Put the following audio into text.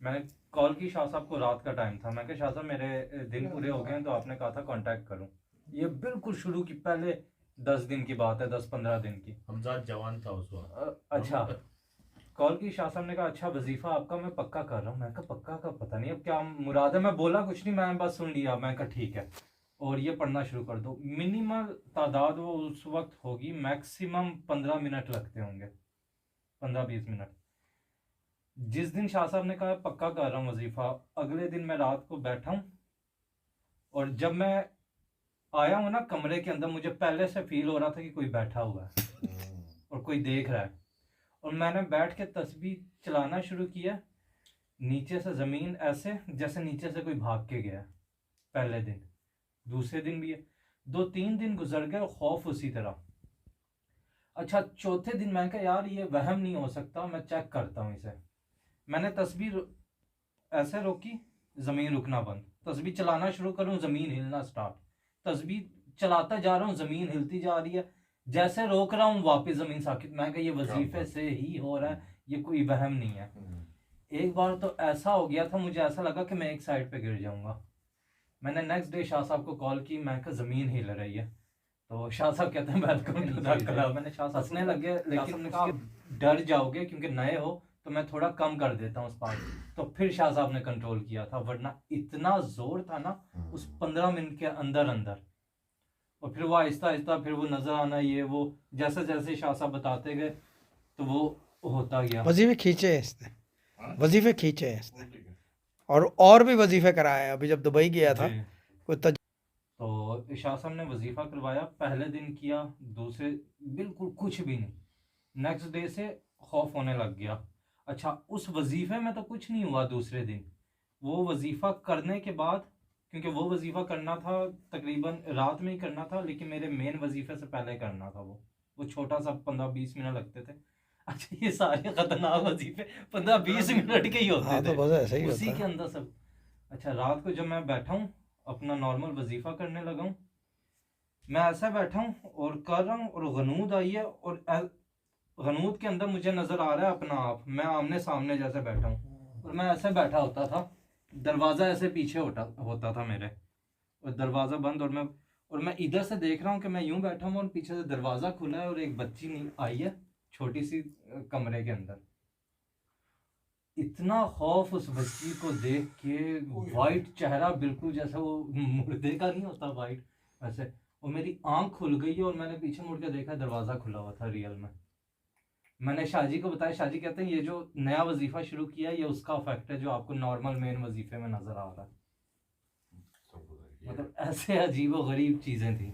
मैंने कॉल की शाह साहब को, रात का टाइम था। मैं कहा शाह साहब मेरे दिन पूरे हो गए हैं, तो आपने कहा था कांटेक्ट करूं। ये बिल्कुल शुरू की पहले 10 दिन की बात है, 10-15 दिन की। हमजाद जवान था उस वक्त। अच्छा। कॉल की शाह साहब ने कहा अच्छा वजीफा आपका मैं पक्का कर रहा हूँ। मैं कहा पक्का का पता नहीं अब क्या मुराद है। मैं बोला कुछ नहीं, मैं बस सुन लिया। मैं कहा ठीक है, और ये पढ़ना शुरू कर दो। मिनिमम तादाद वो उस वक्त होगी, मैक्सिमम 15 मिनट लगते होंगे, 15-20 मिनट। जिस दिन शाह साहब ने कहा पक्का कर रहा हूँ वजीफा, अगले दिन मैं रात को बैठा हूँ, और जब मैं आया हूँ ना कमरे के अंदर, मुझे पहले से फील हो रहा था कि कोई बैठा हुआ है और कोई देख रहा है। और मैंने बैठ के तस्बीह चलाना शुरू किया, नीचे से ज़मीन ऐसे जैसे नीचे से कोई भाग के गया। पहले दिन, दूसरे दिन भी है, 2-3 दिन गुजर गए, खौफ उसी तरह। अच्छा, चौथे दिन मैं कहा यार ये वहम नहीं हो सकता, मैं चेक करता हूँ इसे। मैंने तस्वीर ऐसे रोकी, ज़मीन रुकना बंद। तस्वीर चलाना शुरू करूँ, ज़मीन हिलना स्टार्ट। तस्वीर चलाता जा रहा हूँ, ज़मीन हिलती जा रही है। जैसे रोक रहा हूँ वापस ज़मीन साकित। मैं कहा ये वजीफे से ही हो रहा है, ये कोई वहम नहीं है। एक बार तो ऐसा हो गया था, मुझे ऐसा लगा कि मैं एक साइड पे गिर जाऊंगा। मैंने नेक्स्ट डे शाह साहब को कॉल की, मैं कहा ज़मीन हिल रही है। तो शाह साहब कहते हैं वेलकम टू द क्लब। मैंने शाह साहब हंसने लगे, लेकिन आप डर जाओगे क्योंकि नए हो, तो मैं थोड़ा कम कर देता हूँ स्पार्क। तो फिर शाह साहब ने कंट्रोल किया था, वरना इतना जोर था ना उस 15 मिनट के अंदर अंदर। और फिर वो आहिस्ता आहिस्ता फिर वो नजर आना, ये वो जैसे जैसे शाह साहब बताते गए तो वो होता गया। वजीफे खींचे हैं इसने, वजीफे खींचे हैं इसने, और भी वजीफे कराए हैं। अभी जब दुबई गया था जी। कोई तो शाह साहब ने वजीफा करवाया, पहले दिन किया, दूसरे बिल्कुल कुछ भी नहीं। नेक्स्ट डे से खौफ होने लग गया। अच्छा, उस वजीफे में तो कुछ नहीं हुआ दूसरे दिन। वो वजीफा करने के बाद, क्योंकि वो वजीफा करना था तकरीबन रात में ही करना था, लेकिन मेरे मेन वजीफे से पहले करना था। वो छोटा सा 15-20 मिनट लगते थे। अच्छा, ये सारे खतरनाक वजीफे 15-20 मिनट के ही होते हाँ थे, तो बस ऐसे ही उसी होता के है। अंदर सब। अच्छा, रात को जब मैं बैठा हूँ अपना नॉर्मल वजीफा करने लगा हूँ, मैं ऐसा बैठा हूँ और कर रहा हूँ, और गनूद आई है, और गनूद के अंदर मुझे नजर आ रहा है अपना आप, मैं आमने सामने जैसे बैठा हूँ। और मैं ऐसे बैठा होता था, दरवाज़ा ऐसे पीछे होता था मेरे, और दरवाज़ा बंद, और मैं इधर से देख रहा हूँ कि मैं यूं बैठा हूँ, और पीछे से दरवाज़ा खुला है, और एक बच्ची नहीं आई है छोटी सी कमरे के अंदर। इतना खौफ उस बच्ची को देख के, वाइट चेहरा बिल्कुल जैसे वो मुर्दे का नहीं होता वाइट, वैसे। और मेरी आंख खुल गई है, और मैंने पीछे मुड़ के देखा, दरवाज़ा खुला हुआ था रियल में। मैंने शाहजी को बताया, शाहजी कहते हैं ये जो नया वजीफा शुरू किया है, ये उसका इफेक्ट है जो आपको नॉर्मल मेन वजीफे में नजर आ रहा है। मतलब ऐसे अजीब व गरीब चीज़ें थी।